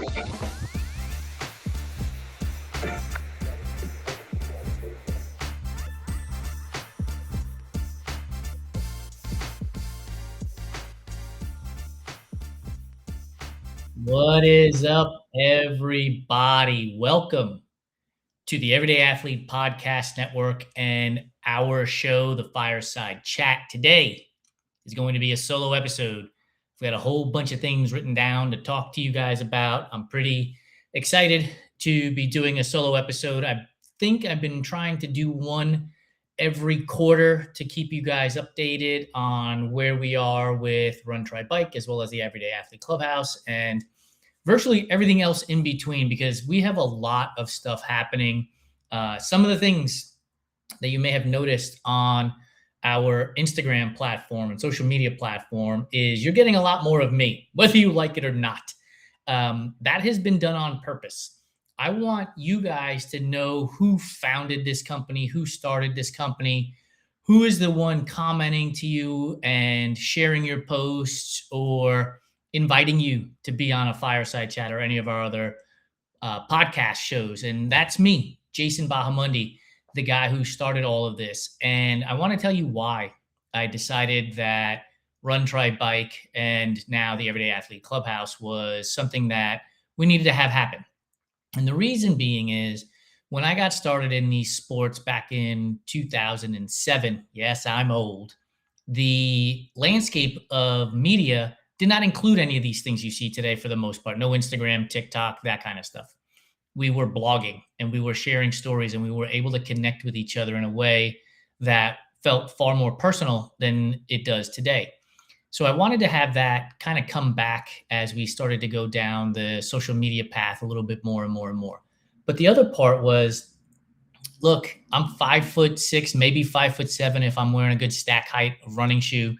What is up, everybody? Welcome to the Everyday Athlete Podcast Network and our show, the Fireside Chat. Today is going to be a solo episode. We've got a whole bunch of things written down to talk to you guys about. I'm pretty excited to be doing a solo episode. I think I've been trying to do one every quarter to keep you guys updated on where we are with Run Try Bike, as well as the Everyday Athlete Clubhouse and virtually everything else in between, because we have a lot of stuff happening. Some of the things that you may have noticed on our Instagram platform and social media platform is you're getting a lot more of me, whether you like it or not. That has been done on purpose. I want you guys to know who founded this company, who started this company, who is the one commenting to you and sharing your posts or inviting you to be on a Fireside Chat or any of our other podcast shows. And that's me, Jason Bahamundi, the guy who started all of this. And I want to tell you why I decided that Run, Try, Bike, and now the Everyday Athlete Clubhouse was something that we needed to have happen. And the reason being is when I got started in these sports back in 2007, yes, I'm old, the landscape of media did not include any of these things you see today for the most part. No Instagram, TikTok, that kind of stuff. We were blogging and we were sharing stories and we were able to connect with each other in a way that felt far more personal than it does today. So I wanted to have that kind of come back as we started to go down the social media path a little bit more and more and more. But the other part was, look, I'm 5'6", maybe 5'7" if I'm wearing a good stack height of running shoe.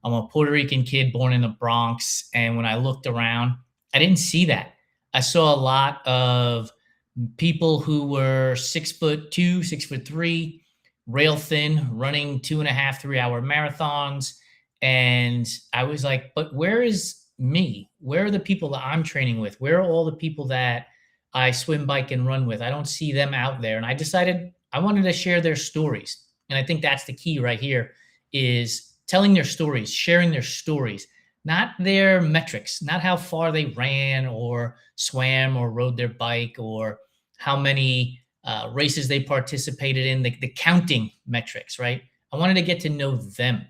I'm a Puerto Rican kid born in the Bronx. And when I looked around, I didn't see that. I saw a lot of people who were 6'2", 6'3", rail thin, running 2.5, 3-hour marathons. And I was like, but where is me? Where are the people that I'm training with? Where are all the people that I swim, bike, and run with? I don't see them out there. And I decided I wanted to share their stories. And I think that's the key right here is telling their stories, sharing their stories, not their metrics, not how far they ran or swam or rode their bike or how many races they participated in, the counting metrics, right? I wanted to get to know them.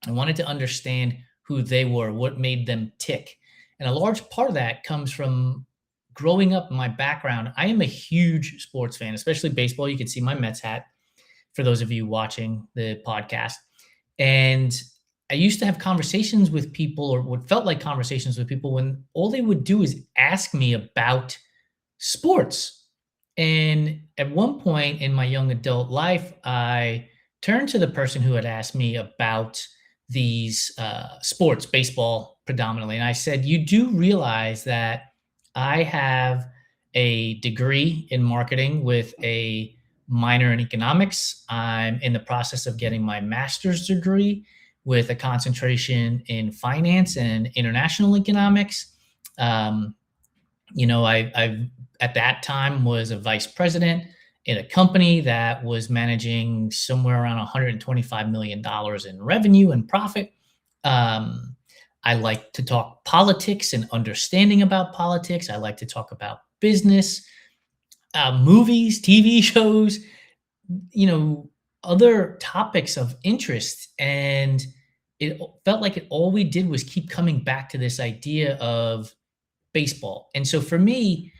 I wanted to understand who they were, what made them tick. And a large part of that comes from growing up in my background. I am a huge sports fan, especially baseball. You can see my Mets hat for those of you watching the podcast. And I used to have conversations with people, or what felt like conversations with people, when all they would do is ask me about sports. And at one point in my young adult life, I turned to the person who had asked me about these sports, baseball predominantly. And I said, you do realize that I have a degree in marketing with a minor in economics. I'm in the process of getting my master's degree with a concentration in finance and international economics. I at that time was a vice president in a company that was managing somewhere around $125 million in revenue and profit. I like to talk politics and understanding about politics. I like to talk about business, movies, TV shows, other topics of interest. And it felt like all we did was keep coming back to this idea of baseball. And so for me,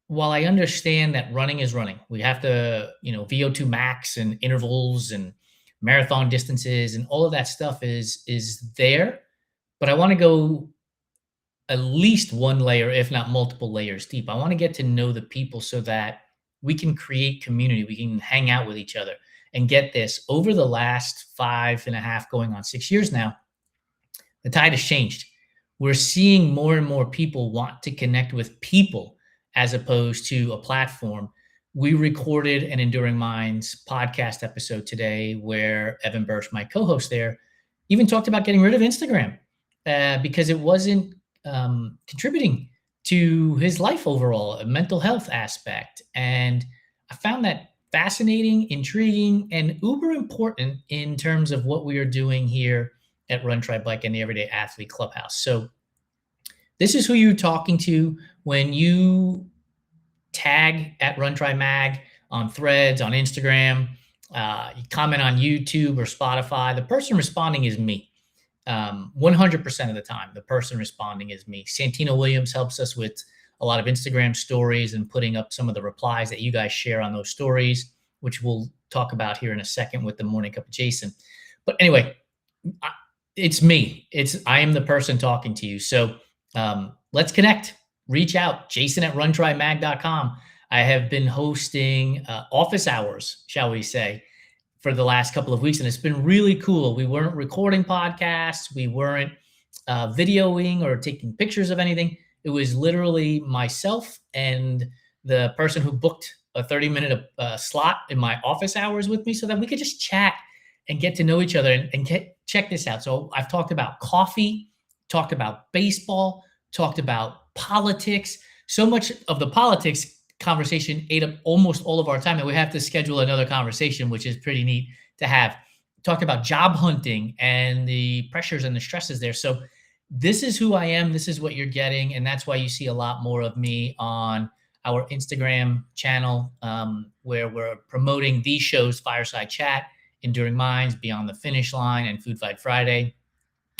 while I understand that running is running, we have to, VO2 max and intervals and marathon distances and all of that stuff is there. But I want to go at least one layer, if not multiple layers deep. I want to get to know the people so that we can create community. We can hang out with each other. And get this, over the last 5.5, going on 6 years now, the tide has changed. We're seeing more and more people want to connect with people as opposed to a platform. We recorded an Enduring Minds podcast episode today where Evan Birch, my co-host there, even talked about getting rid of Instagram because it wasn't contributing to his life overall, a mental health aspect. And I found that fascinating, intriguing, and uber important in terms of what we are doing here at Run Try Bike and the Everyday Athlete Clubhouse. So this is who you're talking to when you tag at Run Try Mag on Threads, on Instagram, you comment on YouTube or Spotify. The person responding is me. 100% of the time, the person responding is me. Santino Williams helps us with a lot of Instagram stories and putting up some of the replies that you guys share on those stories, which we'll talk about here in a second with the Morning Cup of Jason. But anyway, it's me. I am the person talking to you. So let's connect. Reach out, Jason at runtrymag.com. I have been hosting office hours, shall we say, for the last couple of weeks, and it's been really cool. We weren't recording podcasts. We weren't videoing or taking pictures of anything. It was literally myself and the person who booked a 30-minute slot in my office hours with me so that we could just chat and get to know each other and check this out. So I've talked about coffee, talked about baseball, talked about politics. So much of the politics conversation ate up almost all of our time that we have to schedule another conversation, which is pretty neat to have. Talked about job hunting and the pressures and the stresses there. So this is who I am. This is what you're getting. And that's why you see a lot more of me on our Instagram channel, where we're promoting these shows, Fireside Chat, Enduring Minds, Beyond the Finish Line, and Food Fight Friday,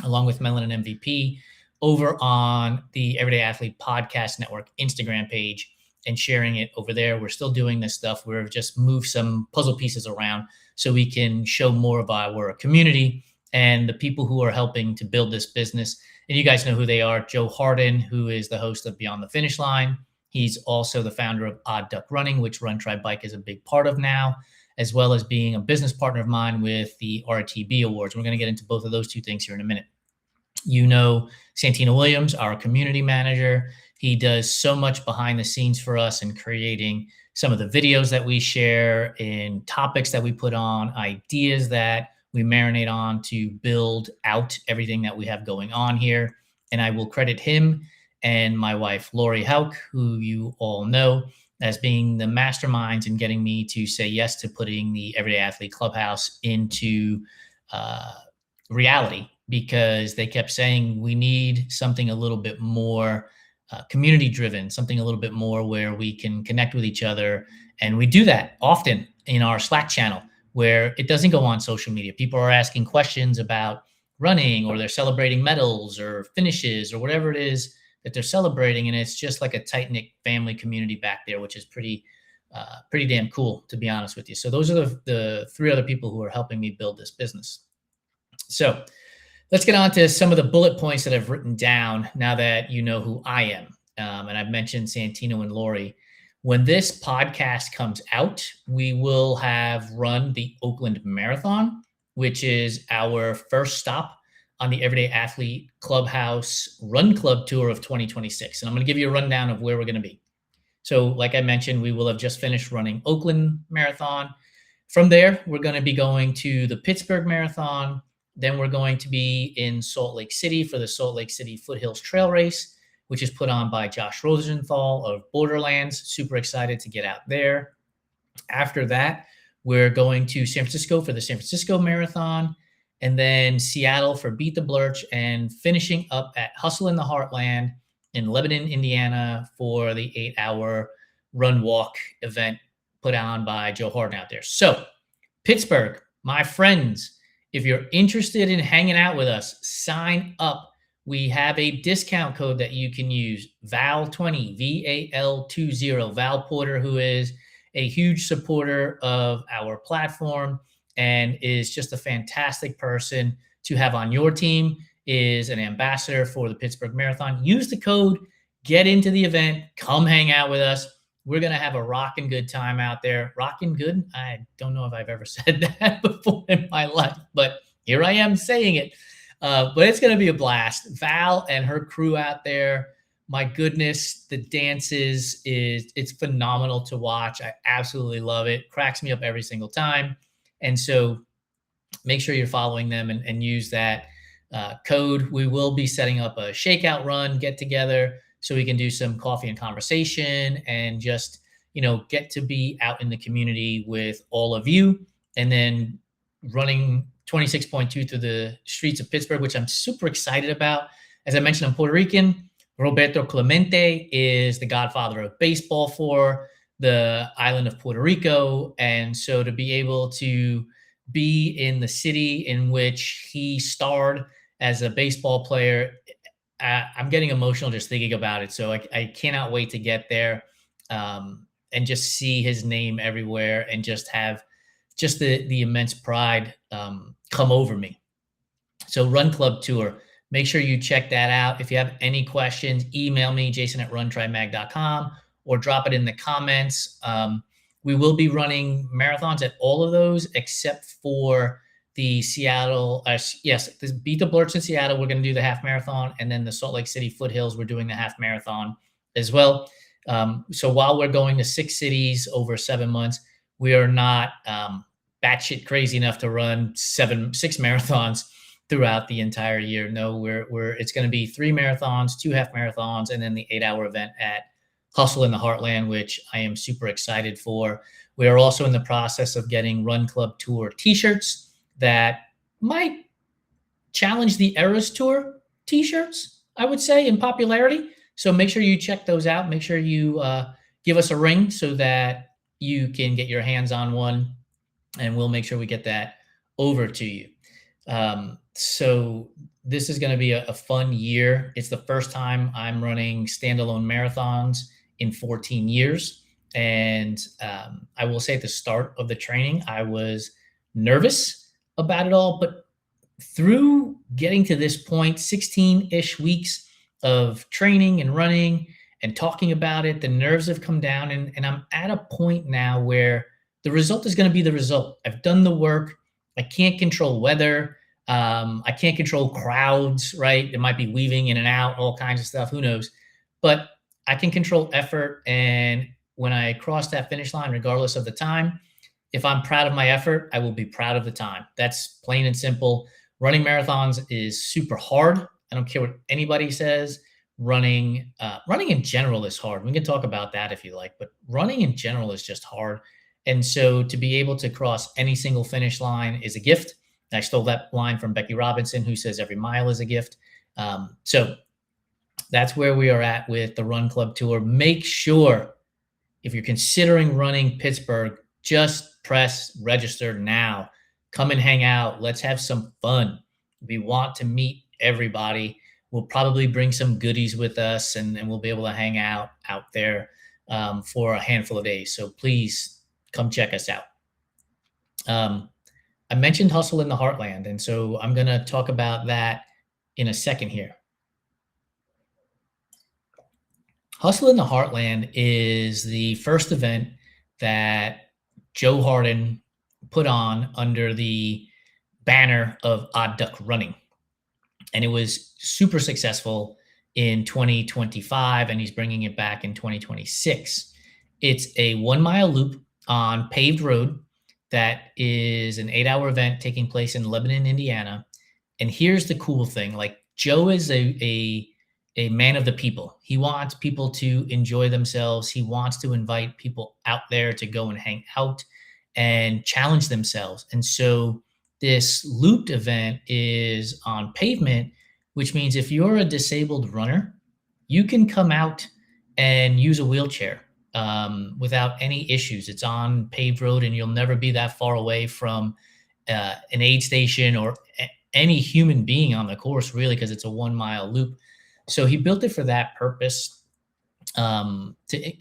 along with Melanin MVP, over on the Everyday Athlete Podcast Network Instagram page and sharing it over there. We're still doing this stuff. We've just moved some puzzle pieces around so we can show more of our community and the people who are helping to build this business. And you guys know who they are. Joe Hardin, who is the host of Beyond the Finish Line. He's also the founder of Odd Duck Running, which Run Try Bike is a big part of now, as well as being a business partner of mine with the RTB Awards. We're going to get into both of those two things here in a minute. You know Santino Williams, our community manager. He does so much behind the scenes for us in creating some of the videos that we share, in topics that we put on, ideas that we marinate on to build out everything that we have going on here. And I will credit him and my wife, Lori Hauk, who you all know, as being the masterminds in getting me to say yes to putting the Everyday Athlete Clubhouse into reality, because they kept saying we need something a little bit more community driven, something a little bit more where we can connect with each other. And we do that often in our Slack channel, where it doesn't go on social media. People are asking questions about running, or they're celebrating medals or finishes or whatever it is that they're celebrating. And it's just like a tight knit family community back there, which is pretty damn cool, to be honest with you. So those are the three other people who are helping me build this business. So let's get on to some of the bullet points that I've written down now that you know who I am. And I've mentioned Santino and Lori. When this podcast comes out, we will have run the Oakland Marathon, which is our first stop on the Everyday Athlete Clubhouse Run Club Tour of 2026. And I'm going to give you a rundown of where we're going to be. So like I mentioned, we will have just finished running Oakland Marathon. From there, we're going to be going to the Pittsburgh Marathon. Then we're going to be in Salt Lake City for the Salt Lake City Foothills Trail Race, which is put on by Josh Rosenthal of Borderlands. Super excited to get out there. After that, we're going to San Francisco for the San Francisco Marathon, and then Seattle for Beat the Blurch, and finishing up at Hustle in the Heartland in Lebanon, Indiana for the 8-hour run walk event put on by Joe Hardin out there. So Pittsburgh, my friends, if you're interested in hanging out with us, sign up. We have a discount code that you can use, VAL20, VAL20, Val Porter, who is a huge supporter of our platform and is just a fantastic person to have on your team, is an ambassador for the Pittsburgh Marathon. Use the code, get into the event, come hang out with us. We're going to have a rocking good time out there. Rocking good? I don't know if I've ever said that before in my life, but here I am saying it. But it's going to be a blast. Val and her crew out there, my goodness, the dances it's phenomenal to watch. I absolutely love it. Cracks me up every single time. And so make sure you're following them and use that code. We will be setting up a shakeout run, get together so we can do some coffee and conversation and just, get to be out in the community with all of you. And then running 26.2 through the streets of Pittsburgh, which I'm super excited about. As I mentioned, I'm Puerto Rican. Roberto Clemente is the godfather of baseball for the island of Puerto Rico. And so to be able to be in the city in which he starred as a baseball player, I'm getting emotional just thinking about it. So I cannot wait to get there, and just see his name everywhere and just have just the immense pride come over me. So Run Club Tour, make sure you check that out. If you have any questions, email me, jason@runtrimag.com, or drop it in the comments. We will be running marathons at all of those except for the Seattle. Yes, this Beat the Blurts in Seattle, we're going to do the half marathon. And then the Salt Lake City Foothills, we're doing the half marathon as well. So while we're going to 6 cities over 7 months, we are not batshit crazy enough to run 6 marathons throughout the entire year. No, it's going to be 3 marathons, 2 half marathons, and then the 8-hour event at Hustle in the Heartland, which I am super excited for. We are also in the process of getting Run Club Tour t-shirts that might challenge the Eras Tour t-shirts, I would say, in popularity. So make sure you check those out. Make sure you give us a ring so that you can get your hands on one, and we'll make sure we get that over to you. So this is going to be a fun year. It's the first time I'm running standalone marathons in 14 years. And I will say at the start of the training, I was nervous about it all, but through getting to this point, 16-ish weeks of training and running and talking about it, the nerves have come down, and I'm at a point now where the result is going to be the result. I've done the work. I can't control weather. I can't control crowds, right? It might be weaving in and out, all kinds of stuff. Who knows? But I can control effort. And when I cross that finish line, regardless of the time, if I'm proud of my effort, I will be proud of the time. That's plain and simple. Running marathons is super hard. I don't care what anybody says. Running in general is hard. We can talk about that if you like, but running in general is just hard. And so to be able to cross any single finish line is a gift. I stole that line from Becky Robinson, who says every mile is a gift. So that's where we are at with the Run Club Tour. Make sure, if you're considering running Pittsburgh, just press register now. Come and hang out. Let's have some fun. We want to meet everybody. We'll probably bring some goodies with us, and we'll be able to hang out there for a handful of days. So please come check us out. I mentioned Hustle in the Heartland, and so I'm going to talk about that in a second here. Hustle in the Heartland is the first event that Joe Hardin put on under the banner of Odd Duck Running. And it was super successful in 2025, and he's bringing it back in 2026. It's a 1-mile loop on paved road that is an 8-hour event taking place in Lebanon, Indiana. And here's the cool thing. Like, Joe is a man of the people. He wants people to enjoy themselves. He wants to invite people out there to go and hang out and challenge themselves. And so this looped event is on pavement, which means if you're a disabled runner, you can come out and use a wheelchair without any issues. It's on paved road, and you'll never be that far away from an aid station or any human being on the course, really, because it's a 1-mile loop. So he built it for that purpose, to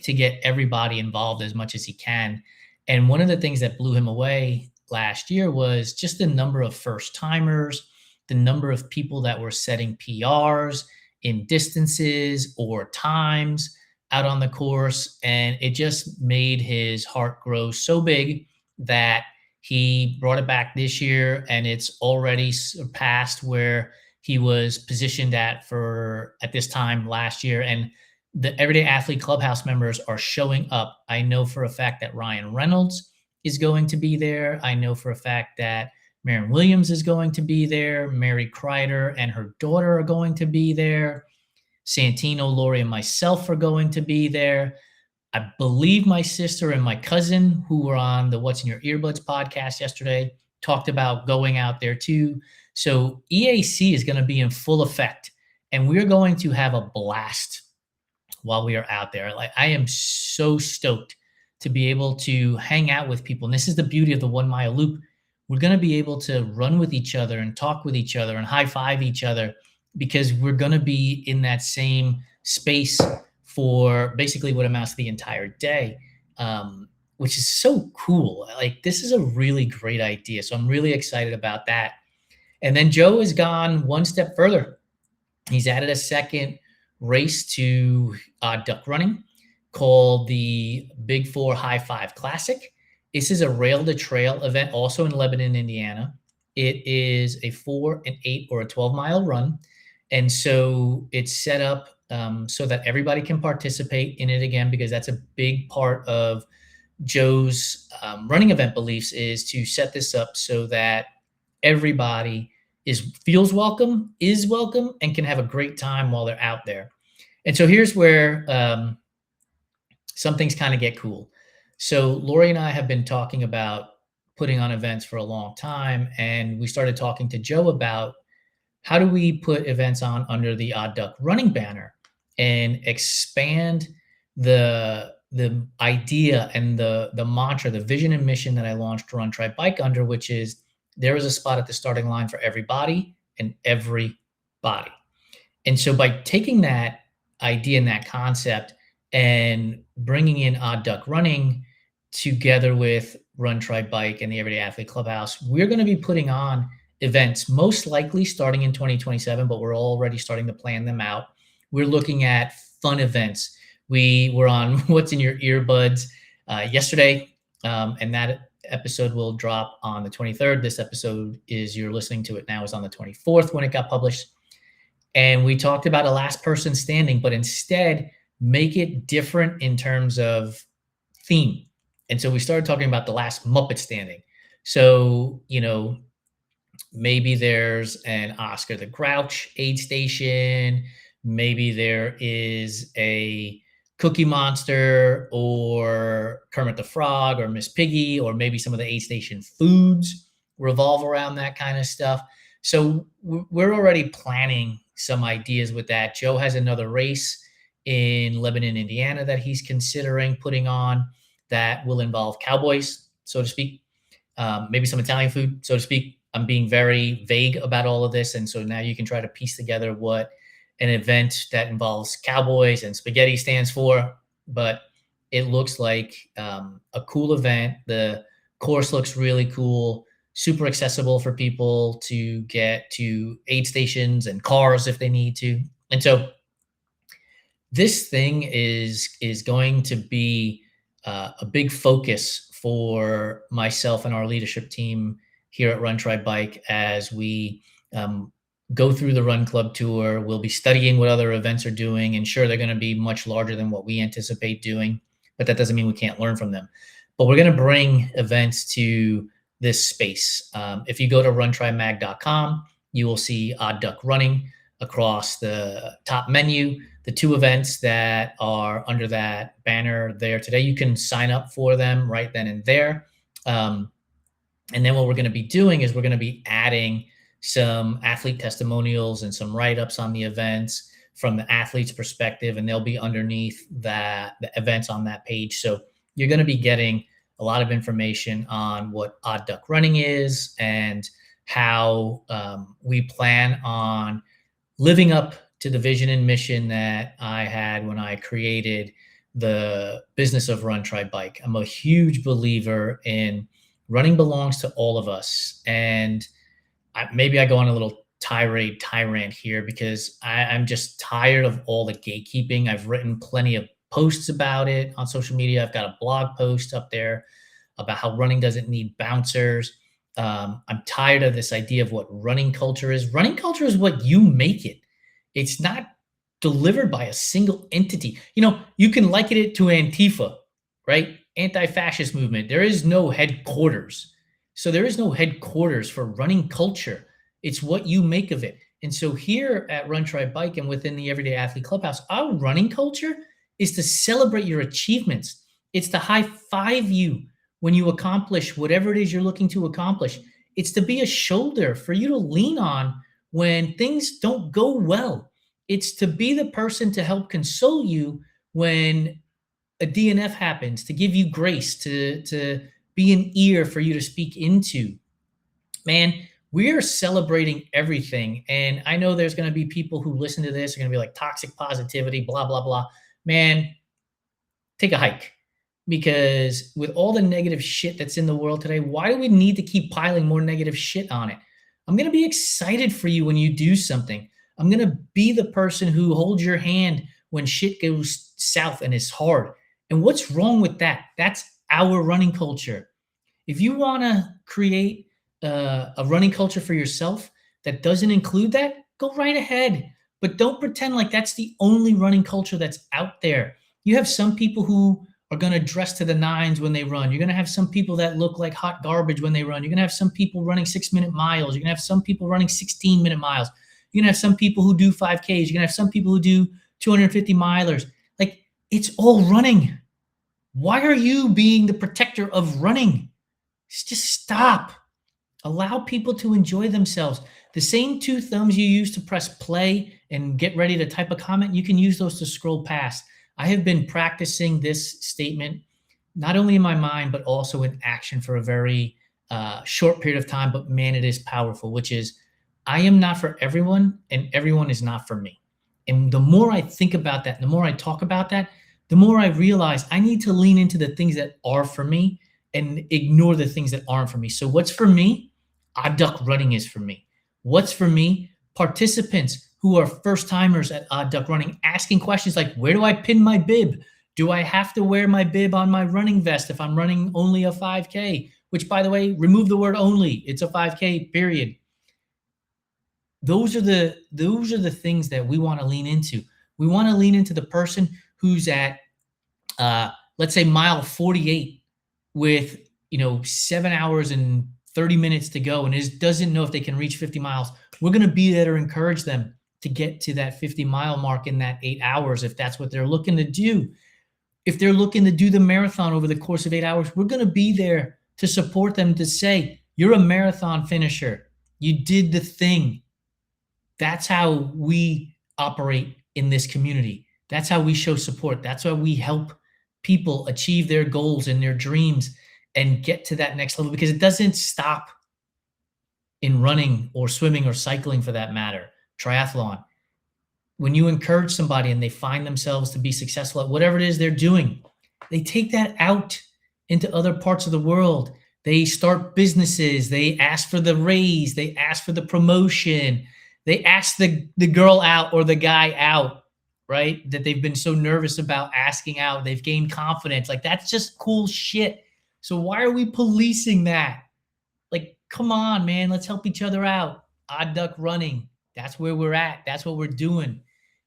get everybody involved as much as he can. And one of the things that blew him away last year was just the number of first timers, the number of people that were setting PRs in distances or times out on the course. And it just made his heart grow so big that he brought it back this year, and it's already surpassed where he was positioned at this time last year. And the Everyday Athlete Clubhouse members are showing up. I know for a fact that Ryan Reynolds is going to be there. I know for a fact that Marion Williams is going to be there. Mary Kreider and her daughter are going to be there. Santino, Lori, and myself are going to be there. I believe my sister and my cousin, who were on the What's in Your Earbuds podcast yesterday, talked about going out there too. So EAC is going to be in full effect, and we're going to have a blast while we are out there. Like, I am so stoked to be able to hang out with people. And this is the beauty of the 1 mile loop. We're going to be able to run with each other and talk with each other and high five each other because we're going to be in that same space for basically what amounts to the entire day, which is so cool. Like, this is a really great idea. So I'm really excited about that. And then Joe has gone one step further. He's added a second race to duck running called the Big Four High Five Classic. This is a rail to trail event, also in Lebanon, Indiana. It is a 4, an 8, or a 12-mile run. And so it's set up so that everybody can participate in it again, because that's a big part of Joe's running event beliefs, is to set this up so that everybody feels welcome, is welcome, and can have a great time while they're out there. And so here's where some things kind of get cool. So Lori and I have been talking about putting on events for a long time, and we started talking to Joe about how do we put events on under the Odd Duck running banner and expand the idea and the mantra, the vision and mission that I launched Run Try Bike under, which is there is a spot at the starting line for everybody and everybody. And so by taking that idea and that concept and bringing in Odd Duck Running together with Run Try Bike and the Everyday Athlete Clubhouse, we're going to be putting on events, most likely starting in 2027, but we're already starting to plan them out. We're looking at fun events. We were on What's in Your Earbuds yesterday, and that episode will drop on the 23rd. This episode you're listening to it now, is on the 24th when it got published. And we talked about a last person standing, but instead make it different in terms of theme. And so we started talking about the last Muppet standing. So, maybe there's an Oscar the Grouch aid station. Maybe there is a Cookie Monster or Kermit the Frog or Miss Piggy, or maybe some of the aid station foods revolve around that kind of stuff. So we're already planning some ideas with that. Joe has another race in Lebanon, Indiana that he's considering putting on that will involve cowboys, so to speak, maybe some Italian food, so to speak. I'm being very vague about all of this. And so now you can try to piece together what an event that involves cowboys and spaghetti stands for, but it looks like a cool event. The course looks really cool, super accessible for people to get to aid stations and cars if they need to. And so this thing is going to be a big focus for myself and our leadership team here at Run Try Bike as we go through the Run Club tour. We'll be studying what other events are doing, and sure, they're going to be much larger than what we anticipate doing, but that doesn't mean we can't learn from them. But we're going to bring events to this space. If you go to runtrymag.com, you will see Odd Duck Running across the top menu. The 2 events that are under that banner there today, you can sign up for them right then and there. And then what we're going to be doing is we're going to be adding some athlete testimonials and some write-ups on the events from the athlete's perspective, and they'll be underneath the events on that page. So you're going to be getting a lot of information on what Odd Duck Running is and how we plan on living up to the vision and mission that I had when I created the business of Run Try Bike. I'm a huge believer in running belongs to all of us. And maybe I go on a little tyrant here because I'm just tired of all the gatekeeping. I've written plenty of posts about it on social media. I've got a blog post up there about how running doesn't need bouncers. I'm tired of this idea of what running culture is. Running culture is what you make it. It's not delivered by a single entity. You can liken it to Antifa, right? Anti-fascist movement. There is no headquarters. So there is no headquarters for running culture. It's what you make of it. And so here at Run Try Bike and within the Everyday Athlete Clubhouse, our running culture is to celebrate your achievements. It's to high five you when you accomplish whatever it is you're looking to accomplish. It's to be a shoulder for you to lean on when things don't go well. It's to be the person to help console you when a DNF happens, to give you grace, to be an ear for you to speak into. Man, we are celebrating everything. And I know there's going to be people who listen to this are going to be like toxic positivity, blah, blah, blah. Man, take a hike, because with all the negative shit that's in the world today, why do we need to keep piling more negative shit on it? I'm going to be excited for you when you do something. I'm going to be the person who holds your hand when shit goes south and it's hard. And what's wrong with that? That's our running culture. If you want to create a running culture for yourself that doesn't include that, go right ahead. But don't pretend like that's the only running culture that's out there. You have some people who are going to dress to the nines when they run. You're going to have some people that look like hot garbage when they run. You're going to have some people running 6-minute miles. You're going to have some people running 16-minute miles. You're going to have some people who do 5Ks. You're going to have some people who do 250 milers. Like, it's all running. Why are you being the protector of running? Just stop. Allow people to enjoy themselves. The same two thumbs you use to press play and get ready to type a comment, you can use those to scroll past. I have been practicing this statement, not only in my mind, but also in action for a very short period of time. But man, it is powerful, which is, I am not for everyone and everyone is not for me. And the more I think about that, the more I talk about that, the more I realize I need to lean into the things that are for me and ignore the things that aren't for me. So what's for me? Odd Duck Running is for me. What's for me? Participants who are first timers at Odd Duck Running asking questions like, where do I pin my bib? Do I have to wear my bib on my running vest if I'm running only a 5K? Which, by the way, remove the word only. It's a 5K, period. Those are the things that we want to lean into. We want to lean into the person who's at, let's say, mile 48 with 7 hours and 30 minutes to go and doesn't know if they can reach 50 miles. We're going to be there to encourage them to get to that 50-mile mark in that 8 hours if that's what they're looking to do. If they're looking to do the marathon over the course of 8 hours, we're going to be there to support them, to say, you're a marathon finisher. You did the thing. That's how we operate in this community. That's how we show support. That's how we help people achieve their goals and their dreams and get to that next level, because it doesn't stop in running or swimming or cycling, for that matter, triathlon. When you encourage somebody and they find themselves to be successful at whatever it is they're doing, they take that out into other parts of the world. They start businesses. They ask for the raise. They ask for the promotion. They ask the girl out or the guy out, right? That they've been so nervous about asking out. They've gained confidence. Like, that's just cool shit. So why are we policing that? Like, come on, man. Let's help each other out. Odd Duck Running. That's where we're at. That's what we're doing.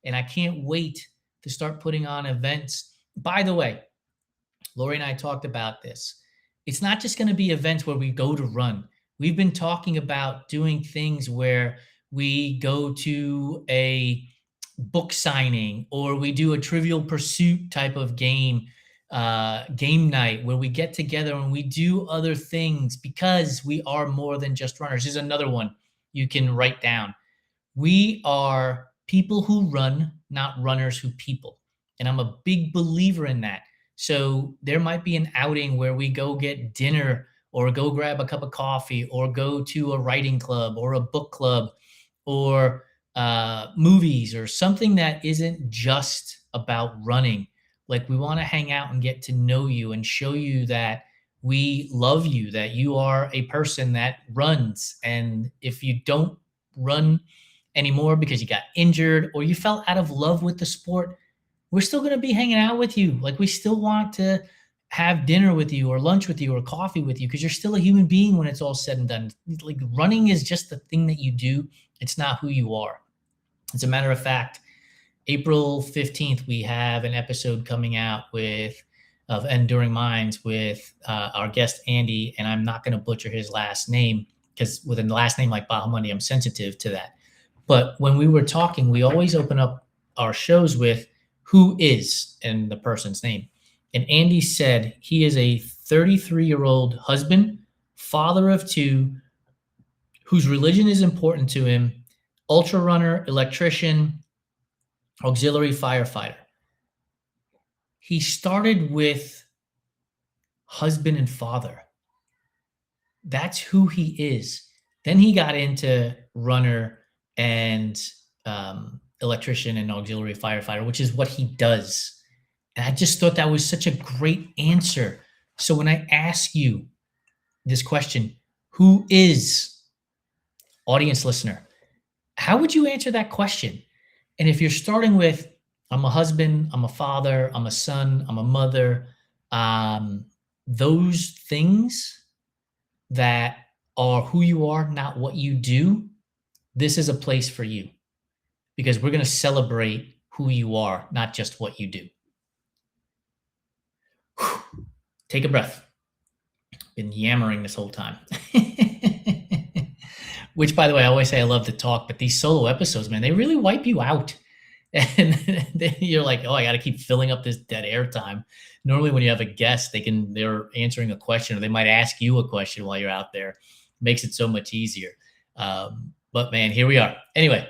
And I can't wait to start putting on events. By the way, Lori and I talked about this. It's not just going to be events where we go to run. We've been talking about doing things where we go to a book signing, or we do a Trivial Pursuit type of game night where we get together and we do other things, because we are more than just runners. Here's another one you can write down. We are people who run, not runners who people. And I'm a big believer in that. So there might be an outing where we go get dinner, or go grab a cup of coffee, or go to a writing club or a book club, or movies, or something that isn't just about running. Like, we want to hang out and get to know you and show you that we love you, that you are a person that runs. And if you don't run anymore because you got injured or you fell out of love with the sport, we're still going to be hanging out with you. Like, we still want to have dinner with you, or lunch with you, or coffee with you, because you're still a human being when it's all said and done. Like, running is just the thing that you do. It's not who you are. As a matter of fact, April 15th, we have an episode coming out of Enduring Minds with our guest, Andy, and I'm not going to butcher his last name, because with a last name like Bahamani, I'm sensitive to that. But when we were talking, we always open up our shows with who is and the person's name. And Andy said he is a 33-year-old husband, father of two, whose religion is important to him, ultra runner, electrician, auxiliary firefighter. He started with husband and father. That's who he is. Then he got into runner and electrician and auxiliary firefighter, which is what he does. And I just thought that was such a great answer. So when I ask you this question, who is audience listener, how would you answer that question? And if you're starting with, I'm a husband, I'm a father, I'm a son, I'm a mother, those things that are who you are, not what you do, this is a place for you, because we're going to celebrate who you are, not just what you do. Whew. Take a breath. Been yammering this whole time. Which, by the way, I always say I love to talk, but these solo episodes, man, they really wipe you out. And then you're like, oh, I got to keep filling up this dead air time. Normally when you have a guest, they're answering a question, or they might ask you a question while you're out there. It makes it so much easier. But man, here we are. Anyway,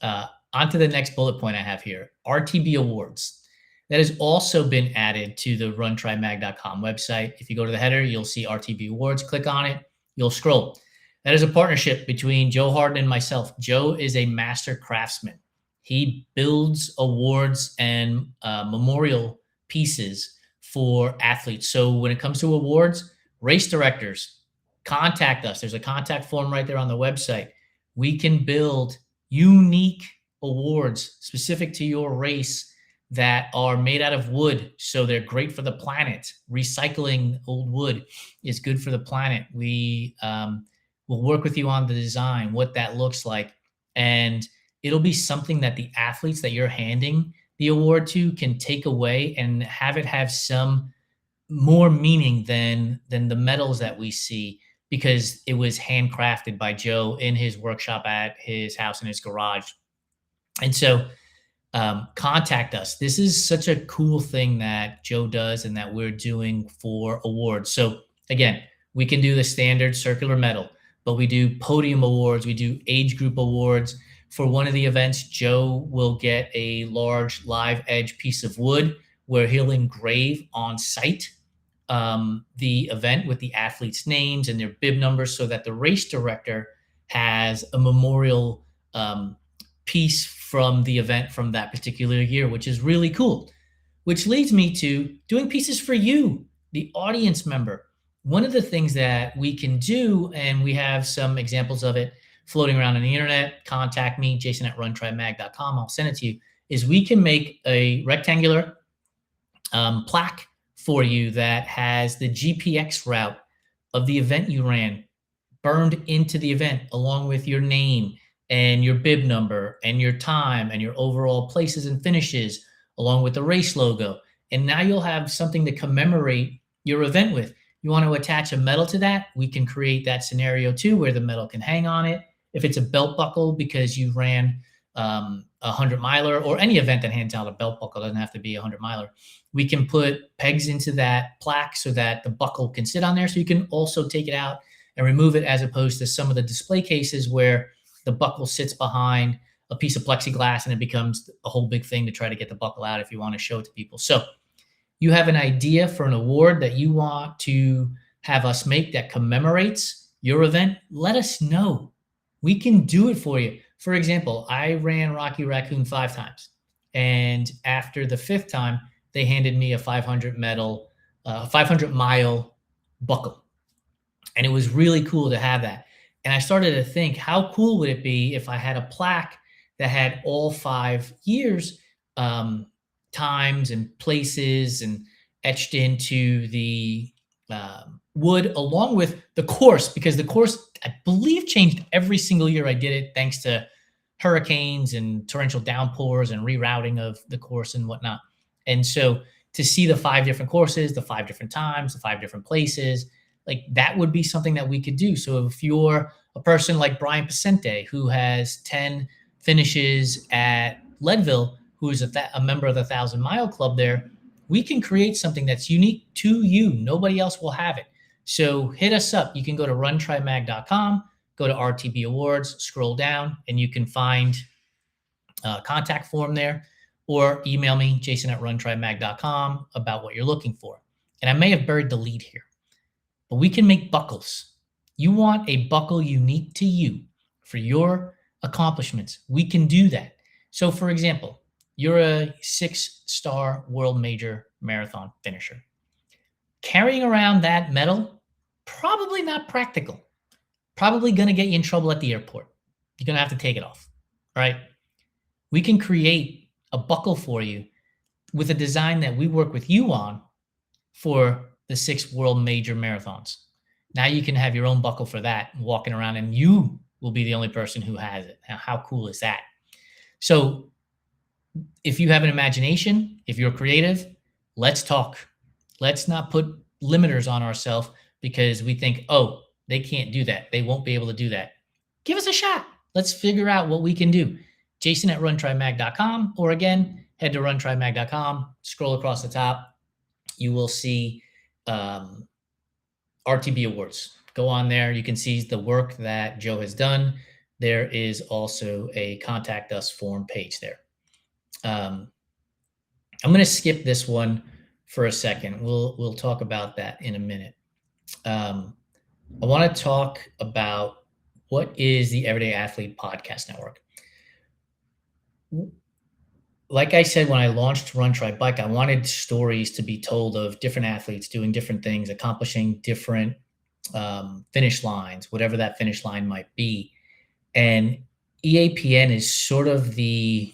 on to the next bullet point I have here, RTB Awards. That has also been added to the runtrimag.com website. If you go to the header, you'll see RTB Awards. Click on it. You'll scroll. That is a partnership between Joe Hardin and myself. Joe is a master craftsman. He builds awards and memorial pieces for athletes. So when it comes to awards, race directors, contact us. There's a contact form right there on the website. We can build unique awards specific to your race that are made out of wood. So they're great for the planet. Recycling old wood is good for the planet. We will work with you on the design, what that looks like. And it'll be something that the athletes that you're handing the award to can take away and have it have some more meaning than the medals that we see, because it was handcrafted by Joe in his workshop at his house in his garage. And so contact us. This is such a cool thing that Joe does and that we're doing for awards. So again, we can do the standard circular medal, but we do podium awards. We do age group awards. For one of the events, Joe will get a large live edge piece of wood where he'll engrave on site the event with the athletes' names and their bib numbers, so that the race director has a memorial piece from the event from that particular year, which is really cool. Which leads me to doing pieces for you, the audience member. One of the things that we can do, and we have some examples of it floating around on the internet, contact me, jason@runtrimag.com, I'll send it to you, is we can make a rectangular plaque for you that has the GPX route of the event you ran burned into the event, along with your name and your bib number and your time and your overall places and finishes, along with the race logo. And now you'll have something to commemorate your event with. You want to attach a medal to that? We can create that scenario too, where the medal can hang on it. If it's a belt buckle because you ran a 100-miler, or any event that hands out a belt buckle, doesn't have to be a 100-miler, we can put pegs into that plaque so that the buckle can sit on there. So you can also take it out and remove it, as opposed to some of the display cases where the buckle sits behind a piece of plexiglass and it becomes a whole big thing to try to get the buckle out if you want to show it to people. So you have an idea for an award that you want to have us make that commemorates your event, let us know. We can do it for you. For example, I ran Rocky Raccoon 5 times. And after the 5th time, they handed me a 500-mile buckle. And it was really cool to have that. And I started to think, how cool would it be if I had a plaque that had all 5 years, times and places, and etched into the wood, along with the course, because the course, I believe, changed every single year I did it, thanks to hurricanes and torrential downpours and rerouting of the course and whatnot. And so to see the 5 different courses, the 5 different times, the 5 different places, like that would be something that we could do. So if you're a person like Brian Pacente, who has 10 finishes at Leadville, who is a member of the 1,000 Mile Club there, we can create something that's unique to you. Nobody else will have it. So hit us up. You can go to runtrymag.com, go to RTB Awards, scroll down, and you can find a contact form there, or email me, jason@runtrymag.com, about what you're looking for. And I may have buried the lead here, but we can make buckles. You want a buckle unique to you for your accomplishments. We can do that. So, for example, you're a 6-star world major marathon finisher. Carrying around that medal, probably not practical. Probably going to get you in trouble at the airport. You're going to have to take it off, right? We can create a buckle for you with a design that we work with you on for the 6 world major marathons. Now you can have your own buckle for that, walking around, and you will be the only person who has it. Now, how cool is that? So if you have an imagination, if you're creative, let's talk. Let's not put limiters on ourselves because we think, oh, they can't do that. They won't be able to do that. Give us a shot. Let's figure out what we can do. Jason@runtrymag.com, or again, head to runtrymag.com, scroll across the top. You will see RTB Awards. Go on there. You can see the work that Joe has done. There is also a contact us form page there. I'm going to skip this one for a second. We'll talk about that in a minute. I want to talk about what is the Everyday Athlete Podcast Network. Like I said, when I launched Run Try Bike, I wanted stories to be told of different athletes doing different things, accomplishing different finish lines, whatever that finish line might be. And EAPN is sort of the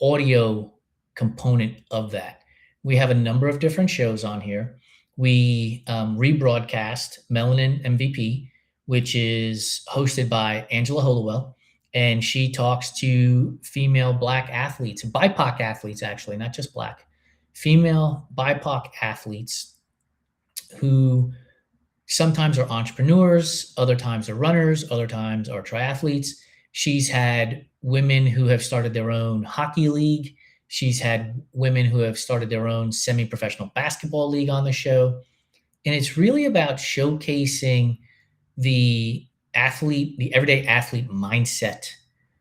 audio component of that. We have a number of different shows on here. We rebroadcast Melanin MVP, which is hosted by Angela Hollowell. And she talks to female Black athletes, BIPOC athletes, actually, not just Black, female BIPOC athletes who sometimes are entrepreneurs, other times are runners, other times are triathletes. She's had women who have started their own hockey league. She's had women who have started their own semi-professional basketball league on the show. And it's really about showcasing the athlete, the everyday athlete mindset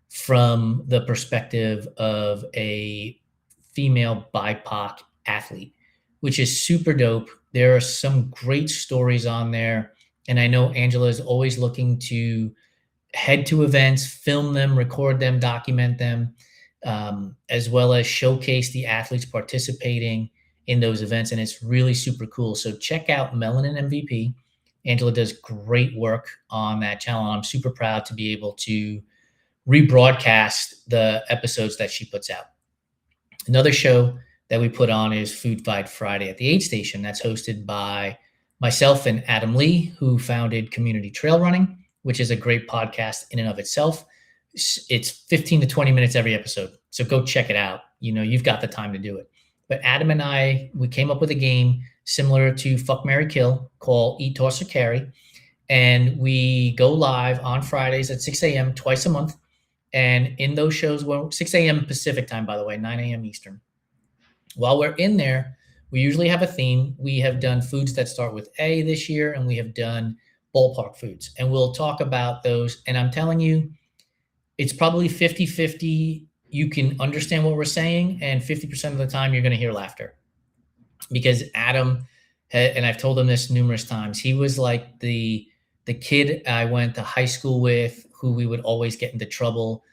from the perspective of a female BIPOC athlete, which is super dope. There are some great stories on there. And I know Angela is always looking to head to events, film them, record them, document them, as well as showcase the athletes participating in those events. And it's really super cool. So check out Melanin MVP. Angela does great work on that channel. I'm super proud to be able to rebroadcast the episodes that she puts out. Another show that we put on is Food Fight Friday at the Aid Station. That's hosted by myself and Adam Lee, who founded Community Trail Running, which is a great podcast in and of itself. It's 15 to 20 minutes every episode. So go check it out. You know, you've got the time to do it. But Adam and I, we came up with a game similar to Fuck, Marry, Kill called Eat, Toss, or Carry. And we go live on Fridays at 6 a.m. twice a month. And in those shows, 6 a.m. Pacific time, by the way, 9 a.m. Eastern. While we're in there, we usually have a theme. We have done foods that start with A this year, and we have done ballpark foods. And we'll talk about those. And I'm telling you, it's probably 50-50. You can understand what we're saying, and 50% of the time you're going to hear laughter. Because Adam, and I've told him this numerous times, he was like the kid I went to high school with who we would always get into trouble.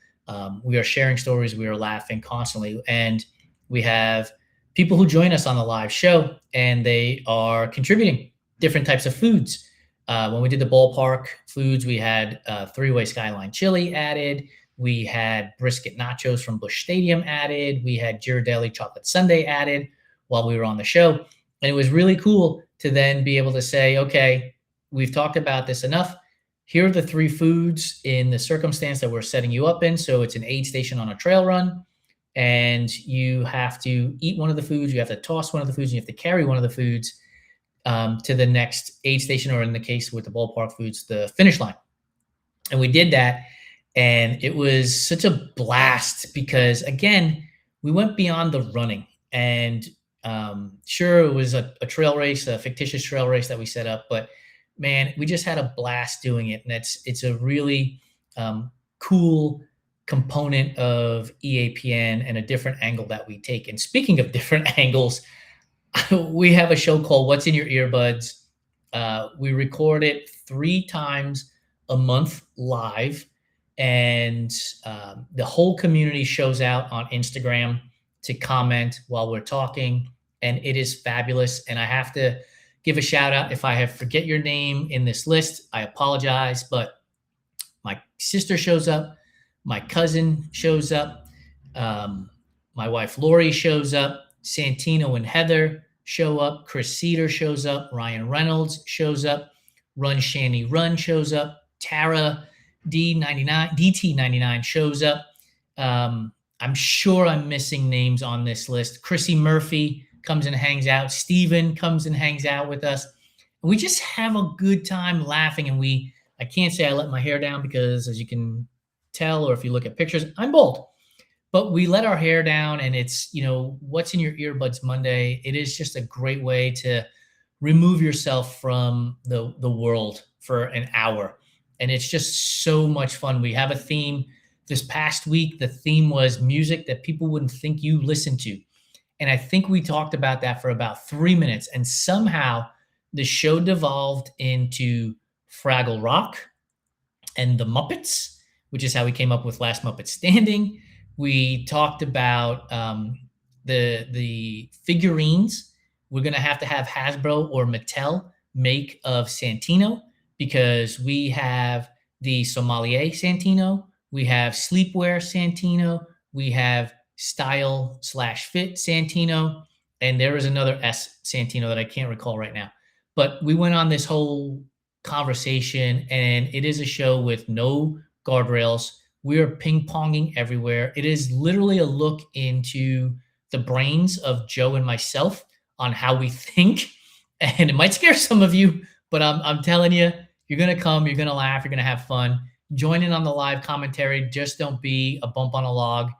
We are sharing stories. We are laughing constantly. And we have people who join us on the live show, and they are contributing different types of foods. When we did the ballpark foods, we had three-way Skyline chili added. We had brisket nachos from Busch Stadium added. We had Ghirardelli chocolate sundae added while we were on the show. And it was really cool to then be able to say, okay, we've talked about this enough. Here are the three foods in the circumstance that we're setting you up in. So it's an aid station on a trail run, and you have to eat one of the foods, you have to toss one of the foods, and you have to carry one of the foods to the next aid station, or in the case with the ballpark foods, the finish line. And we did that. And it was such a blast because, again, we went beyond the running. And sure, it was a trail race, a fictitious trail race that we set up, but man, we just had a blast doing it. And it's a really cool component of EAPN and a different angle that we take. And speaking of different angles, we have a show called What's in Your Earbuds. We record it 3 times a month live, and the whole community shows out on Instagram to comment while we're talking, and it is fabulous. And I have to give a shout out if I forget your name in this list. I apologize, but my sister shows up, my cousin shows up, my wife Lori shows up, Santino and Heather show up, Chris Cedar shows up, Ryan Reynolds shows up, Run Shanny Run shows up, Tara DT99 shows up. I'm sure I'm missing names on this list. Chrissy Murphy comes and hangs out. Steven comes and hangs out with us. And we just have a good time laughing. And I can't say I let my hair down because, as you can tell, or if you look at pictures, I'm bald. But we let our hair down, and it's, What's in Your Earbuds Monday. It is just a great way to remove yourself from the world for an hour. And it's just so much fun. We have a theme. This past week, the theme was music that people wouldn't think you listen to. And I think we talked about that for about 3 minutes. And somehow the show devolved into Fraggle Rock and the Muppets, which is how we came up with Last Muppet Standing. We talked about the figurines we're going to have Hasbro or Mattel make of Santino, because we have the sommelier Santino, we have sleepwear Santino, we have style/fit Santino, and there is another S Santino that I can't recall right now. But we went on this whole conversation, and it is a show with no guardrails. We are ping-ponging everywhere. It is literally a look into the brains of Joe and myself on how we think. And it might scare some of you, but I'm telling you, you're going to come, you're going to laugh, you're going to have fun. Join in on the live commentary. Just don't be a bump on a log.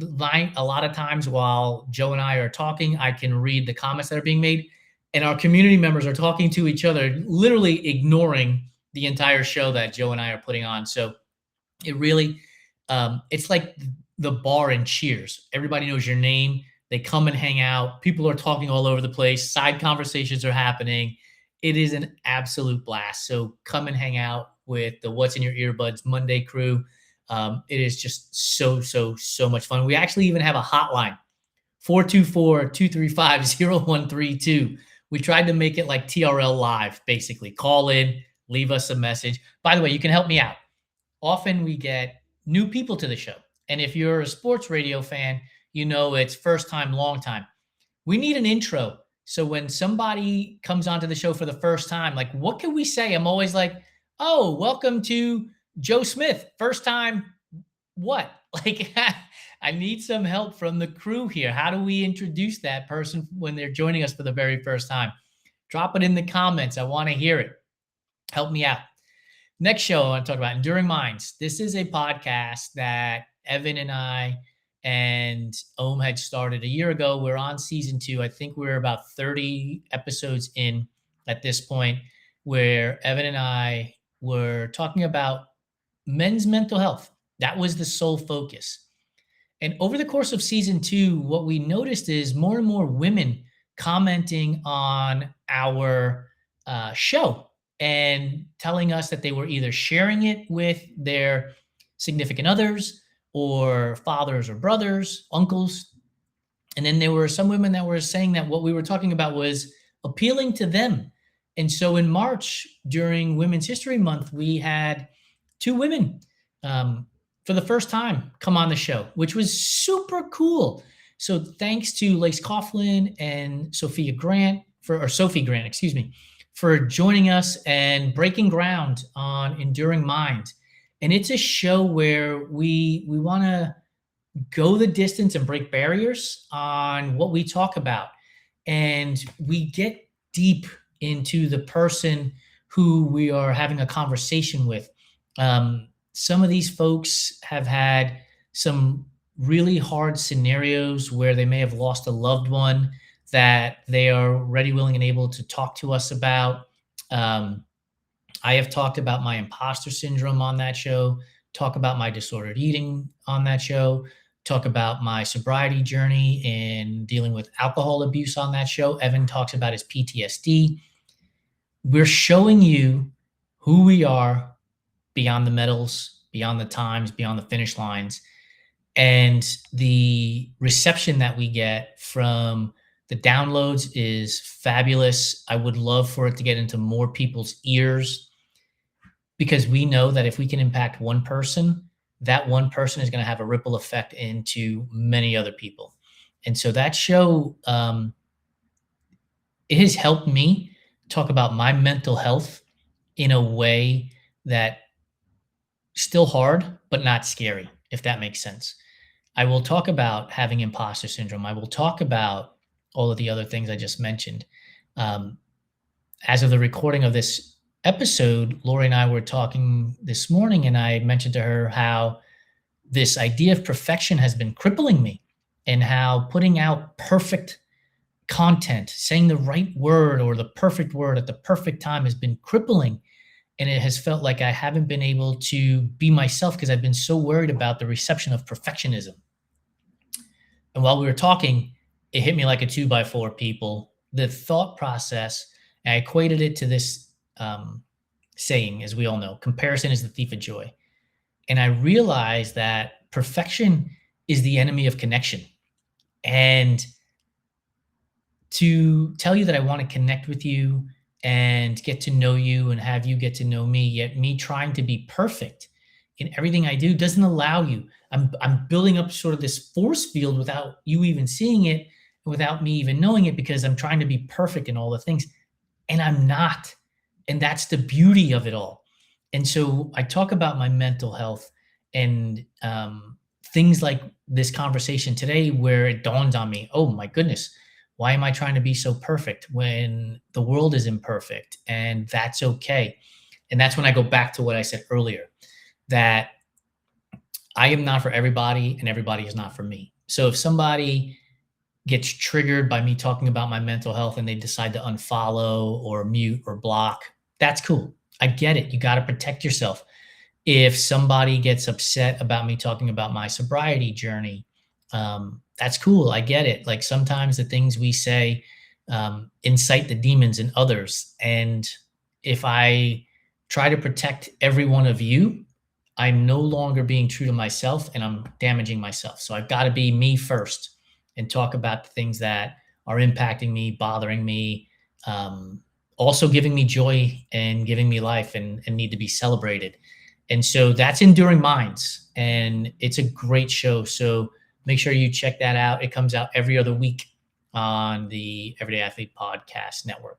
A lot of times while Joe and I are talking, I can read the comments that are being made, and our community members are talking to each other, literally ignoring the entire show that Joe and I are putting on. So it really, it's like the bar in Cheers. Everybody knows your name. They come and hang out. People are talking all over the place. Side conversations are happening. It is an absolute blast. So come and hang out with the What's in Your Earbuds Monday crew. It is just so much fun. We actually even have a hotline, 424-235-0132. We tried to make it like TRL Live, basically. Call in, leave us a message. By the way, you can help me out. Often we get new people to the show. And if you're a sports radio fan, it's first time, long time. We need an intro. So when somebody comes onto the show for the first time, like, what can we say? I'm always like, oh, welcome to Joe Smith. First time, what? Like, I need some help from the crew here. How do we introduce that person when they're joining us for the very first time? Drop it in the comments. I want to hear it. Help me out. Next show I want to talk about, Enduring Minds. This is a podcast that Evan and I and Ohm had started a year ago. We're on season 2. I think we're about 30 episodes in at this point, where Evan and I were talking about men's mental health. That was the sole focus. And over the course of season 2, what we noticed is more and more women commenting on our show and telling us that they were either sharing it with their significant others or fathers or brothers, uncles. And then there were some women that were saying that what we were talking about was appealing to them. And so in March, during Women's History Month, we had 2 women for the first time come on the show, which was super cool. So thanks to Lace Coughlin and Sophie Grant, for joining us and breaking ground on Enduring Mind. And it's a show where we want to go the distance and break barriers on what we talk about. And we get deep into the person who we are having a conversation with. some of these folks have had some really hard scenarios where they may have lost a loved one that they are ready, willing, and able to talk to us about. Um, I have talked about my imposter syndrome on that show, talk about my disordered eating on that show, talk about my sobriety journey and dealing with alcohol abuse on that show. Evan talks about his PTSD. We're showing you who we are beyond the medals, beyond the times, beyond the finish lines. And the reception that we get from the downloads is fabulous. I would love for it to get into more people's ears because we know that if we can impact one person, that one person is going to have a ripple effect into many other people. And so that show, it has helped me talk about my mental health in a way that still hard, but not scary, if that makes sense. I will talk about having imposter syndrome. I will talk about all of the other things I just mentioned. Um, as of the recording of this episode, Lori and I were talking this morning, and I mentioned to her how this idea of perfection has been crippling me, and how putting out perfect content, saying the right word or the perfect word at the perfect time has been crippling. And it has felt like I haven't been able to be myself because I've been so worried about the reception of perfectionism. And while we were talking, it hit me like a 2x4, people. The thought process, and I equated it to this saying, as we all know, comparison is the thief of joy. And I realized that perfection is the enemy of connection. And to tell you that I want to connect with you and get to know you and have you get to know me, yet me trying to be perfect in everything I do doesn't allow you. I'm building up sort of this force field without you even seeing it, without me even knowing it, because I'm trying to be perfect in all the things, and I'm not. And that's the beauty of it all. And so I talk about my mental health and things like this conversation today, where it dawns on me, oh my goodness, why am I trying to be so perfect when the world is imperfect? And that's okay. And that's when I go back to what I said earlier, that I am not for everybody and everybody is not for me. So if somebody gets triggered by me talking about my mental health and they decide to unfollow or mute or block, that's cool. I get it. You got to protect yourself. If somebody gets upset about me talking about my sobriety journey, that's cool. I get it. Like sometimes the things we say incite the demons in others. And if I try to protect every one of you, I'm no longer being true to myself and I'm damaging myself. So I've got to be me first and talk about the things that are impacting me, bothering me, also giving me joy and giving me life and need to be celebrated. And so that's Enduring Minds, and it's a great show. So make sure you check that out. It comes out every other week on the Everyday Athlete Podcast Network.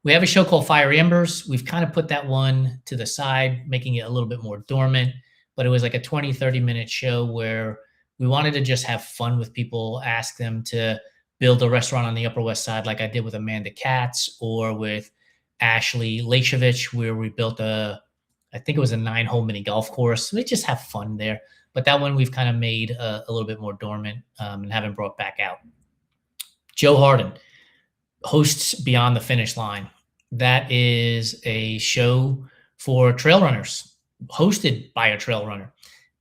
We have a show called Fire Embers. We've kind of put that one to the side, making it a little bit more dormant, but it was like a 20, 30-minute show where we wanted to just have fun with people, ask them to build a restaurant on the Upper West Side like I did with Amanda Katz or with Ashley Leichovich, where we built I think it was a 9-hole mini golf course. We just have fun there. But that one we've kind of made a little bit more dormant and haven't brought back out. Joe Hardin hosts Beyond the Finish Line. That is a show for trail runners, hosted by a trail runner.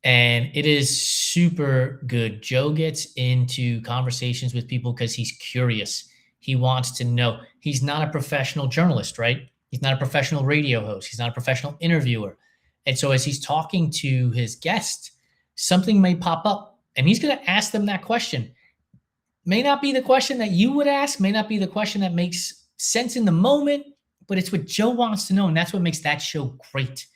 And it is super good. Joe gets into conversations with people because he's curious. He wants to know. He's not a professional journalist, right? He's not a professional radio host. He's not a professional interviewer. And so as he's talking to his guest, something may pop up and he's going to ask them that question. May not be the question that you would ask, may not be the question that makes sense in the moment, but it's what Joe wants to know. And that's what makes that show great.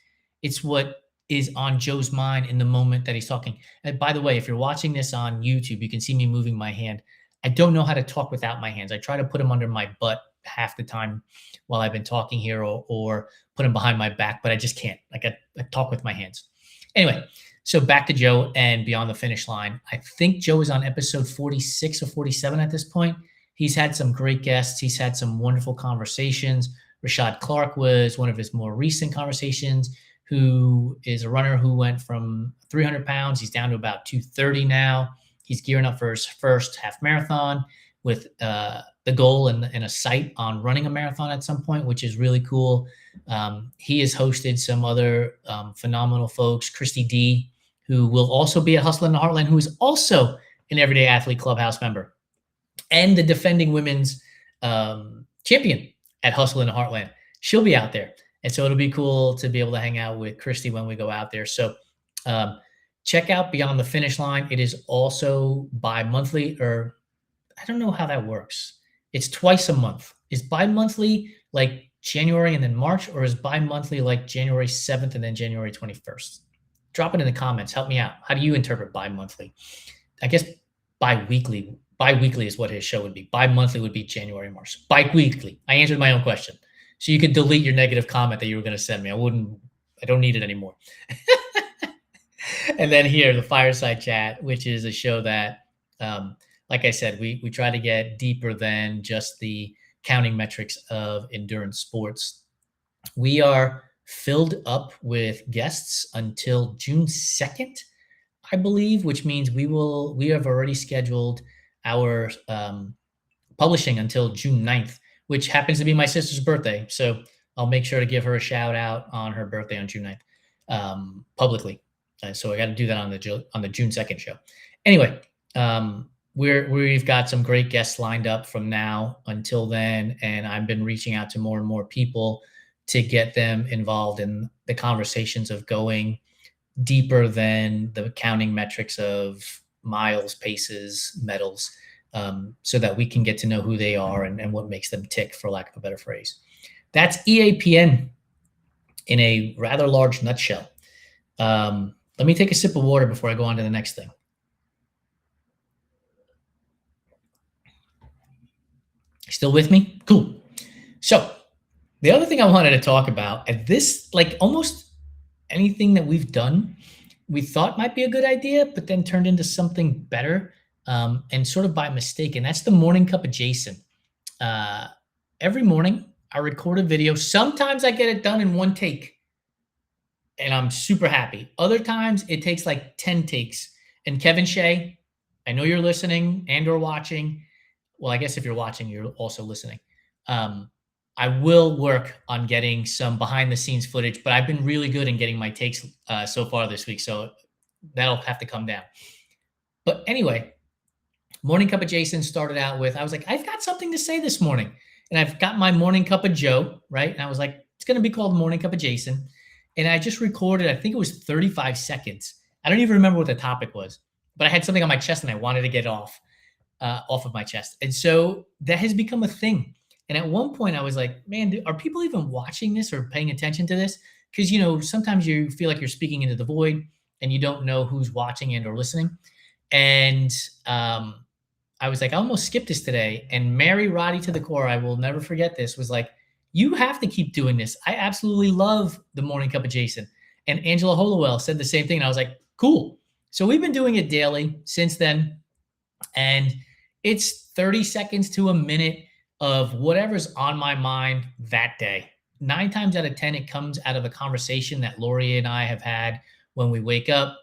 It's what is on Joe's mind in the moment that he's talking. And by the way, if you're watching this on YouTube, you can see me moving my hand. I don't know how to talk without my hands. I try to put them under my butt half the time while I've been talking here or put them behind my back, but I just can't. Like I talk with my hands. Anyway, so back to Joe and Beyond the Finish Line. I think Joe is on episode 46 or 47 at this point. He's had some great guests. He's had some wonderful conversations. Rashad Clark was one of his more recent conversations. who is a runner who went from 300 pounds. He's down to about 230 now. He's gearing up for his first half marathon with the goal and a sight on running a marathon at some point, which is really cool. He has hosted some other phenomenal folks, Christy D, who will also be at Hustle in the Heartland, who is also an Everyday Athlete Clubhouse member and the defending women's champion at Hustle in the Heartland. She'll be out there. And so it'll be cool to be able to hang out with Christy when we go out there. So check out Beyond the Finish Line. It is also bi-monthly, or I don't know how that works. It's twice a month. Is bi-monthly like January and then March, or is bi-monthly like January 7th and then January 21st? Drop it in the comments. Help me out. How do you interpret bi-monthly? I guess bi-weekly. Bi-weekly is what his show would be. Bi-monthly would be January, March. Bi-weekly. I answered my own question. So you could delete your negative comment that you were going to send me. I don't need it anymore. And then here, the Fireside Chat, which is a show that, like I said, we try to get deeper than just the counting metrics of endurance sports. We are filled up with guests until June 2nd, I believe, which means we have already scheduled our publishing until June 9th, which happens to be my sister's birthday. So I'll make sure to give her a shout out on her birthday on June 9th publicly. So I got to do that on the June 2nd show. Anyway, we've got some great guests lined up from now until then, and I've been reaching out to more and more people to get them involved in the conversations of going deeper than the counting metrics of miles, paces, medals, so that we can get to know who they are and what makes them tick, for lack of a better phrase. That's EAPN in a rather large nutshell. Let me take a sip of water before I go on to the next thing. Still with me? Cool. So the other thing I wanted to talk about, at this, like almost anything that we've done, we thought might be a good idea, but then turned into something better, and sort of by mistake. And that's the morning cup of Jason. Every morning I record a video. Sometimes I get it done in one take and I'm super happy. Other times it takes like 10 takes. And Kevin Shea, I know you're listening and or watching. Well, I guess if you're watching, you're also listening. I will work on getting some behind the scenes footage, but I've been really good in getting my takes so far this week. So that'll have to come down. But anyway, Morning Cup of Jason started out with, I was like, I've got something to say this morning. And I've got my Morning Cup of Joe, right? And I was like, it's going to be called Morning Cup of Jason. And I just recorded, I think it was 35 seconds. I don't even remember what the topic was, but I had something on my chest and I wanted to get off of my chest. And so that has become a thing. And at one point I was like, man, are people even watching this or paying attention to this? Because, you know, sometimes you feel like you're speaking into the void and you don't know who's watching and or listening. And I was like, I almost skipped this today. And Mary Roddy to the core, I will never forget this, was like, you have to keep doing this. I absolutely love the Morning Cup of Jason. And Angela Hollowell said the same thing. And I was like, cool. So we've been doing it daily since then. And it's 30 seconds to a minute of whatever's on my mind that day. 9 times out of 10, it comes out of a conversation that Lori and I have had when we wake up,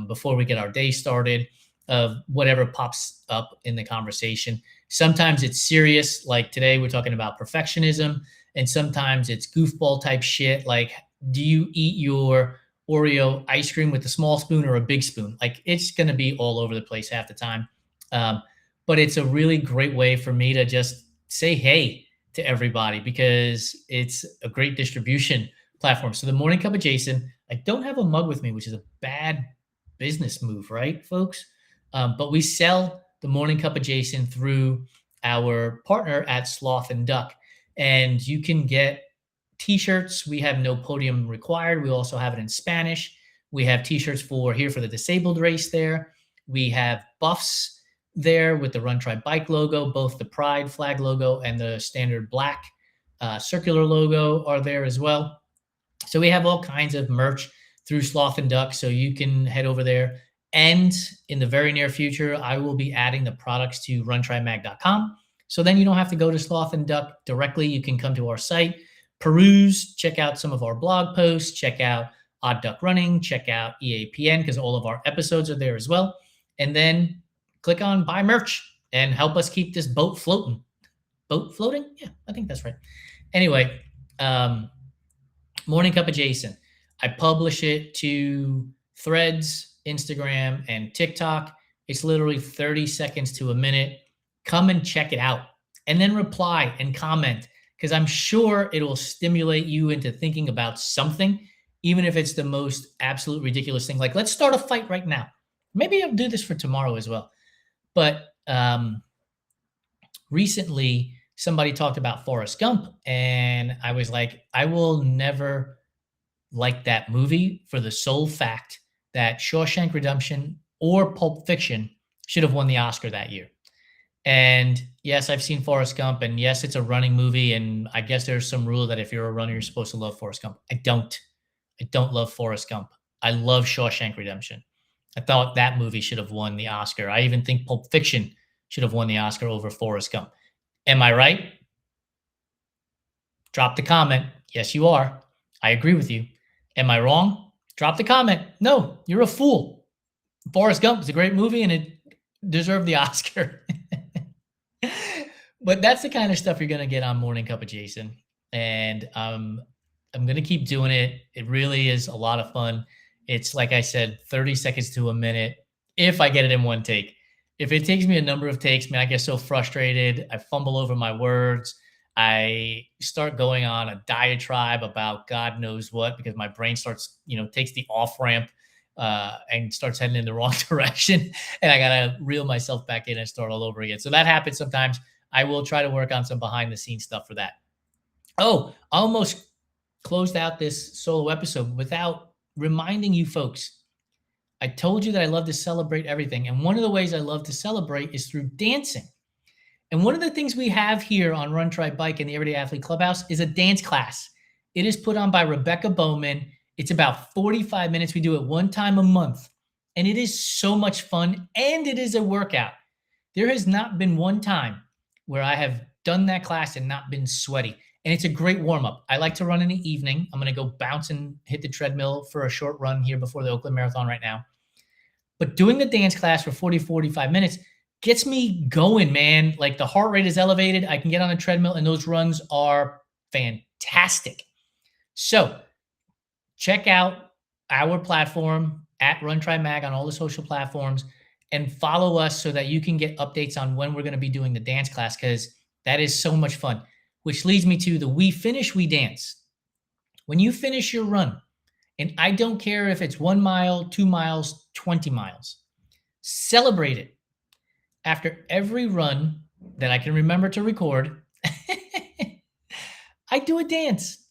before we get our day started, of whatever pops up in the conversation. Sometimes it's serious, like today we're talking about perfectionism, and sometimes it's goofball type shit, like, do you eat your Oreo ice cream with a small spoon or a big spoon? Like, it's going to be all over the place half the time. But it's a really great way for me to just say hey to everybody, because it's a great distribution platform. So the Morning Cup of Jason, I don't have a mug with me, which is a bad business move, right, folks? But we sell the Morning Cup of Jason through our partner at Sloth and Duck. And you can get t-shirts. We have no podium required. We also have it in Spanish. We have t-shirts for the disabled race there. We have buffs there with the Run Try Bike logo. Both the Pride flag logo and the standard black circular logo are there as well. So we have all kinds of merch through Sloth and Duck. So you can head over there. And in the very near future, I will be adding the products to runtrymag.com. So then you don't have to go to Sloth and Duck directly. You can come to our site, peruse, check out some of our blog posts, check out Odd Duck Running, check out EAPN because all of our episodes are there as well. And then click on buy merch and help us keep this boat floating. Boat floating? Yeah, I think that's right. Anyway, Morning Cup of Jason. I publish it to Threads, Instagram, and TikTok. It's literally 30 seconds to a minute. Come and check it out and then reply and comment because I'm sure it will stimulate you into thinking about something, even if it's the most absolute ridiculous thing. Like, let's start a fight right now. Maybe I'll do this for tomorrow as well. But recently, somebody talked about Forrest Gump, and I was like, I will never like that movie for the sole fact that Shawshank Redemption or Pulp Fiction should have won the Oscar that year. And yes, I've seen Forrest Gump, and yes, it's a running movie, and I guess there's some rule that if you're a runner, you're supposed to love Forrest Gump. I don't love Forrest Gump. I love Shawshank Redemption. I thought that movie should have won the Oscar. I even think Pulp Fiction should have won the Oscar over Forrest Gump. Am I right? Drop the comment. Yes, you are. I agree with you. Am I wrong? Drop the comment. No, you're a fool. Forrest Gump is a great movie and it deserved the Oscar. But that's the kind of stuff you're going to get on Morning Cup of Jason. And I'm going to keep doing it. It really is a lot of fun. It's, like I said, 30 seconds to a minute if I get it in one take. If it takes me a number of takes, man, I get so frustrated. I fumble over my words. I start going on a diatribe about God knows what because my brain starts, takes the off ramp and starts heading in the wrong direction. And I got to reel myself back in and start all over again. So that happens sometimes. I will try to work on some behind the scenes stuff for that. Oh, I almost closed out this solo episode without reminding you folks. I told you that I love to celebrate everything. And one of the ways I love to celebrate is through dancing. And one of the things we have here on Run, Try, Bike in the Everyday Athlete Clubhouse is a dance class. It is put on by Rebecca Bowman. It's about 45 minutes. We do it one time a month. And it is so much fun. And it is a workout. There has not been one time where I have done that class and not been sweaty. And it's a great warm-up. I like to run in the evening. I'm going to go bounce and hit the treadmill for a short run here before the Oakland Marathon right now. But doing the dance class for 45 minutes gets me going, man. Like the heart rate is elevated. I can get on a treadmill and those runs are fantastic. So check out our platform at Run Try Mag on all the social platforms and follow us so that you can get updates on when we're going to be doing the dance class because that is so much fun. Which leads me to the We Finish, We Dance. When you finish your run, and I don't care if it's 1 mile, 2 miles, 20 miles, celebrate it. After every run that I can remember to record, I do a dance,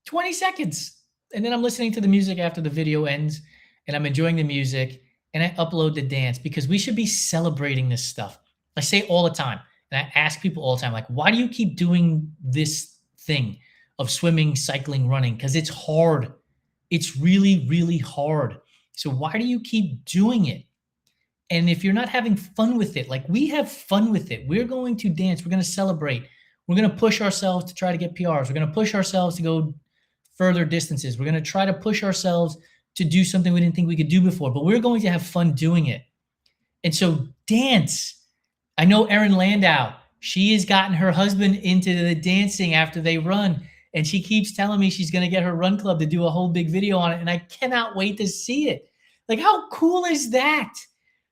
20 seconds. And then I'm listening to the music after the video ends, and I'm enjoying the music, and I upload the dance because we should be celebrating this stuff. I say it all the time. And I ask people all the time, like, why do you keep doing this thing of swimming, cycling, running? Because it's hard. It's really, really hard. So why do you keep doing it? And if you're not having fun with it, like we have fun with it, we're going to dance. We're going to celebrate. We're going to push ourselves to try to get PRs. We're going to push ourselves to go further distances. We're going to try to push ourselves to do something we didn't think we could do before, but we're going to have fun doing it. And so dance. I know Erin Landau, she has gotten her husband into the dancing after they run. And she keeps telling me she's going to get her run club to do a whole big video on it. And I cannot wait to see it. Like, how cool is that?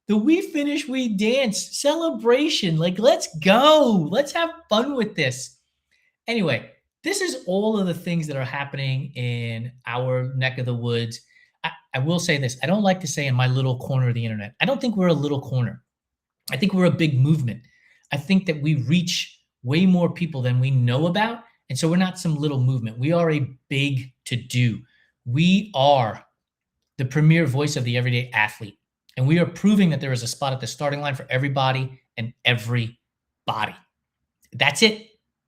The We Finish, We Dance celebration. Like, let's go. Let's have fun with this. Anyway, this is all of the things that are happening in our neck of the woods. I will say this. I don't like to say in my little corner of the internet. I don't think we're a little corner. I think we're a big movement. I think that we reach way more people than we know about. And so we're not some little movement. We are a big to-do. We are the premier voice of the everyday athlete. And we are proving that there is a spot at the starting line for everybody and everybody. That's it.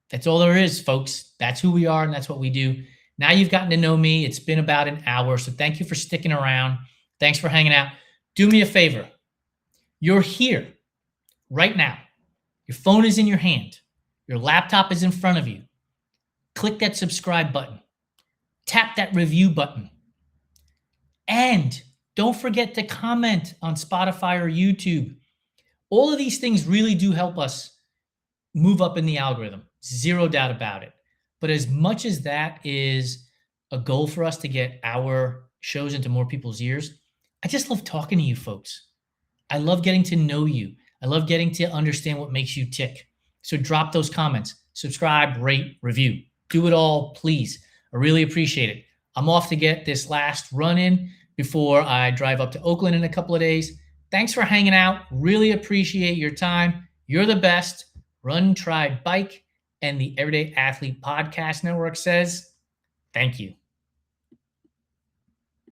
That's all there is, folks. That's who we are and that's what we do. Now you've gotten to know me. It's been about an hour. So thank you for sticking around. Thanks for hanging out. Do me a favor. You're here right now. Your phone is in your hand. Your laptop is in front of you. click that subscribe button, tap that review button, and don't forget to comment on Spotify or YouTube. All of these things really do help us move up in the algorithm. Zero doubt about it. But as much as that is a goal for us to get our shows into more people's ears, I just love talking to you folks. I love getting to know you. I love getting to understand what makes you tick. So drop those comments, subscribe, rate, review. Do it all, please. I really appreciate it. I'm off to get this last run in before I drive up to Oakland in a couple of days. Thanks for hanging out. Really appreciate your time. You're the best. Run, try, bike. And the Everyday Athlete Podcast Network says, thank you.